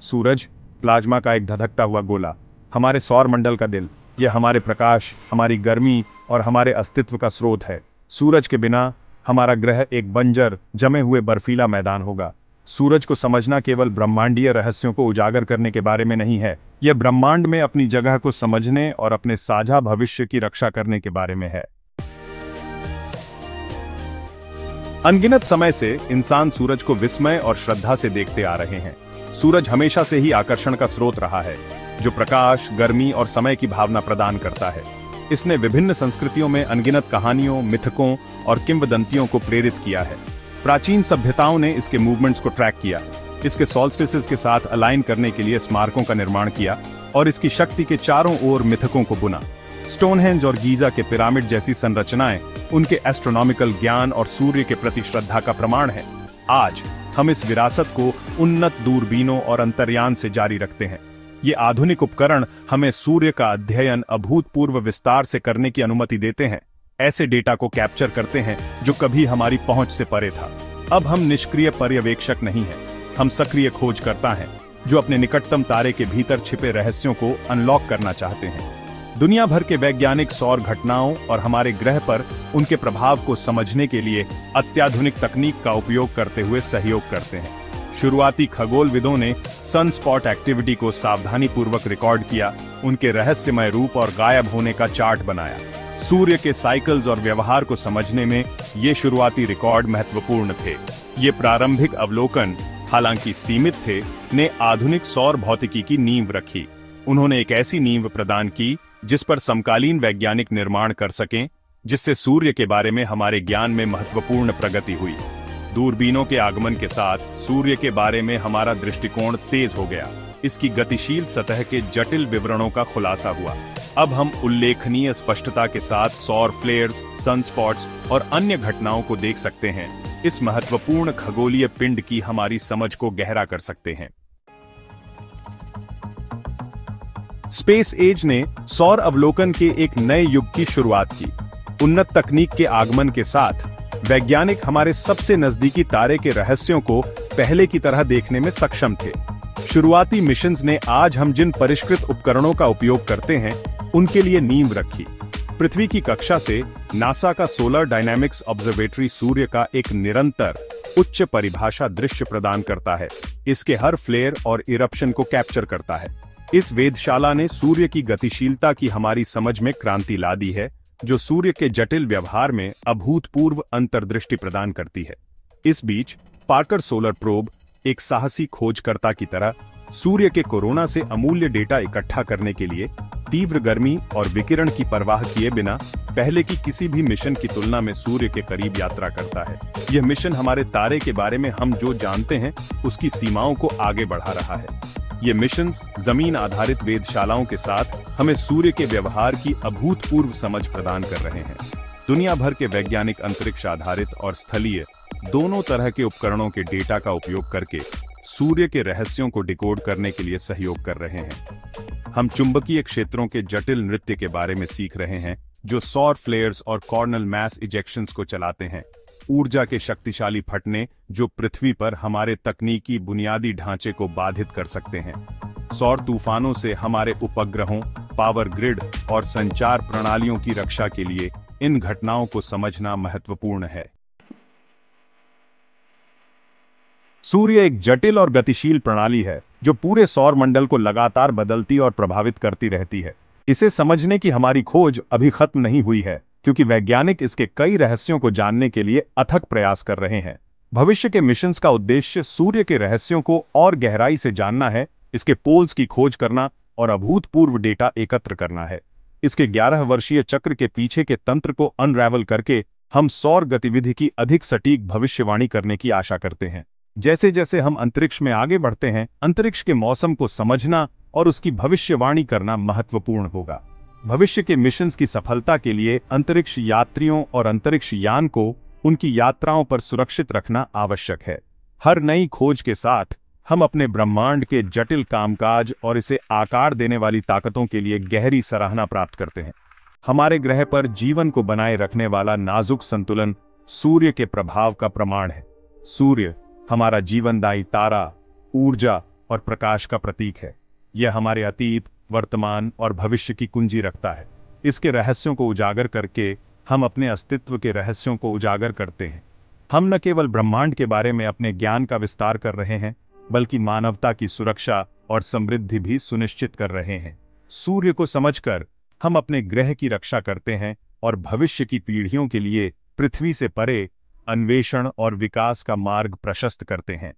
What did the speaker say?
सूरज plasma का एक धधकता हुआ गोला, हमारे सौर मंडल का दिल। यह हमारे प्रकाश, हमारी गर्मी और हमारे अस्तित्व का स्रोत है। सूरज के बिना हमारा ग्रह एक बंजर, जमे हुए बर्फीला मैदान होगा। सूरज को समझना केवल ब्रह्मांडीय रहस्यों को उजागर करने के बारे में नहीं है, यह ब्रह्मांड में अपनी जगह को समझने और अपने साझा भविष्य की रक्षा करने के बारे में है। अनगिनत समय से इंसान सूरज को विस्मय और श्रद्धा से देखते आ रहे हैं। सूरज हमेशा से ही आकर्षण का स्रोत रहा है, जो प्रकाश, गर्मी और समय की भावना प्रदान करता है। इसने विभिन्न संस्कृतियों में अनगिनत कहानियों, मिथकों और किंवदंतियों को प्रेरित किया है। प्राचीन सभ्यताओं ने इसके मूवमेंट्स को ट्रैक किया, इसके सॉल्स्टिसेस के साथ अलाइन करने के लिए स्मारकों का निर्माण किया और इसकी शक्ति के चारों ओर मिथकों को बुना। स्टोनहेंज और गीजा के पिरामिड जैसी संरचनाएं उनके एस्ट्रोनॉमिकल ज्ञान और सूर्य के प्रति श्रद्धा का प्रमाण है। आज हम इस विरासत को उन्नत दूरबीनों और अंतर्यान से जारी रखते हैं। ये आधुनिक उपकरण हमें सूर्य का अध्ययन अभूतपूर्व विस्तार से करने की अनुमति देते हैं, ऐसे डेटा को कैप्चर करते हैं जो कभी हमारी पहुंच से परे था। अब हम निष्क्रिय पर्यवेक्षक नहीं हैं, हम सक्रिय खोजकर्ता हैं, जो अपने निकटतम तारे के भीतर छिपे रहस्यों को अनलॉक करना चाहते हैं। दुनिया भर के वैज्ञानिक सौर घटनाओं और हमारे ग्रह पर उनके प्रभाव को समझने के लिए अत्याधुनिक तकनीक का उपयोग करते हुए सहयोग करते हैं। शुरुआती खगोलविदों ने सनस्पॉट एक्टिविटी को सावधानीपूर्वक रिकॉर्ड किया, उनके रहस्यमय रूप और गायब होने का चार्ट बनाया। सूर्य के साइकिल्स और व्यवहार को समझने में ये शुरुआती रिकॉर्ड महत्वपूर्ण थे। ये प्रारंभिक अवलोकन, हालांकि सीमित थे, ने आधुनिक सौर भौतिकी की नींव रखी। उन्होंने एक ऐसी नींव प्रदान की जिस पर समकालीन वैज्ञानिक निर्माण कर सकें, जिससे सूर्य के बारे में हमारे ज्ञान में महत्वपूर्ण प्रगति हुई। दूरबीनों के आगमन के साथ सूर्य के बारे में हमारा दृष्टिकोण तेज हो गया। इसकी गतिशील सतह के जटिल विवरणों का खुलासा हुआ। अब हम उल्लेखनीय स्पष्टता के साथ सौर फ्लेयर्स, सनस्पॉट्स और अन्य घटनाओं को देख सकते हैं। इस महत्वपूर्ण खगोलीय पिंड की हमारी समझ को गहरा कर सकते हैं। स्पेस एज ने सौर अवलोकन के एक नए युग की शुरुआत की। उन्नत तकनीक के आगमन के साथ वैज्ञानिक हमारे सबसे नजदीकी तारे के रहस्यों को पहले की तरह देखने में सक्षम थे। शुरुआती मिशंस ने आज हम जिन परिष्कृत उपकरणों का उपयोग करते हैं, उनके लिए नींव रखी। पृथ्वी की कक्षा से नासा का सोलर डायनामिक्स ऑब्जर्वेटरी सूर्य का एक निरंतर, उच्च परिभाषा दृश्य प्रदान करता है। इसके हर फ्लेयर और इरप्शन को कैप्चर करता है। इस वेधशाला ने सूर्य की गतिशीलता की हमारी समझ में क्रांति ला दी है, जो सूर्य के जटिल व्यवहार में अभूतपूर्व अंतर्दृष्टि प्रदान करती है। इस बीच पार्कर सोलर प्रोब एक साहसी खोजकर्ता की तरह सूर्य के कोरोना से अमूल्य डेटा इकट्ठा करने के लिए तीव्र गर्मी और विकिरण की परवाह किए बिना पहले की किसी भी मिशन की तुलना में सूर्य के करीब यात्रा करता है। यह मिशन हमारे तारे के बारे में हम जो जानते हैं उसकी सीमाओं को आगे बढ़ा रहा है। ये मिशंस जमीन आधारित वेधशालाओं के साथ हमें सूर्य के व्यवहार की अभूतपूर्व समझ प्रदान कर रहे हैं। दुनिया भर के वैज्ञानिक अंतरिक्ष आधारित और स्थलीय दोनों तरह के उपकरणों के डेटा का उपयोग करके सूर्य के रहस्यों को डिकोड करने के लिए सहयोग कर रहे हैं। हम चुंबकीय क्षेत्रों के जटिल नृत्य के बारे में सीख रहे हैं, जो सौर फ्लेयर्स और कॉर्नल मैस इजेक्शंस को चलाते हैं। ऊर्जा के शक्तिशाली फटने जो पृथ्वी पर हमारे तकनीकी बुनियादी ढांचे को बाधित कर सकते हैं। सौर तूफानों से हमारे उपग्रहों, पावर ग्रिड और संचार प्रणालियों की रक्षा के लिए इन घटनाओं को समझना महत्वपूर्ण है। सूर्य एक जटिल और गतिशील प्रणाली है, जो पूरे सौर मंडल को लगातार बदलती और प्रभावित करती रहती है। इसे समझने की हमारी खोज अभी खत्म नहीं हुई है, क्योंकि वैज्ञानिक इसके कई रहस्यों को जानने के लिए अथक प्रयास कर रहे हैं। भविष्य के मिशंस का उद्देश्य सूर्य के रहस्यों को और गहराई से जानना है, इसके पोल्स की खोज करना और अभूतपूर्व डेटा एकत्र करना है। इसके 11 वर्षीय चक्र के पीछे के तंत्र को अनरैवल करके हम सौर गतिविधि की अधिक सटीक भविष्यवाणी करने की आशा करते हैं। जैसे जैसे हम अंतरिक्ष में आगे बढ़ते हैं, अंतरिक्ष के मौसम को समझना और उसकी भविष्यवाणी करना महत्वपूर्ण होगा। भविष्य के मिशंस की सफलता के लिए अंतरिक्ष यात्रियों और अंतरिक्ष यान को उनकी यात्राओं पर सुरक्षित रखना आवश्यक है। हर नई खोज के साथ हम अपने ब्रह्मांड के जटिल कामकाज और इसे आकार देने वाली ताकतों के लिए गहरी सराहना प्राप्त करते हैं। हमारे ग्रह पर जीवन को बनाए रखने वाला नाजुक संतुलन सूर्य के प्रभाव का प्रमाण है। सूर्य हमारा जीवनदायी तारा, ऊर्जा और प्रकाश का प्रतीक है। यह हमारे अतीत, वर्तमान और भविष्य की कुंजी रखता है। इसके रहस्यों को उजागर करके हम अपने अस्तित्व के रहस्यों को उजागर करते हैं। हम न केवल ब्रह्मांड के बारे में अपने ज्ञान का विस्तार कर रहे हैं, बल्कि मानवता की सुरक्षा और समृद्धि भी सुनिश्चित कर रहे हैं। सूर्य को समझकर हम अपने ग्रह की रक्षा करते हैं और भविष्य की पीढ़ियों के लिए पृथ्वी से परे अन्वेषण और विकास का मार्ग प्रशस्त करते हैं।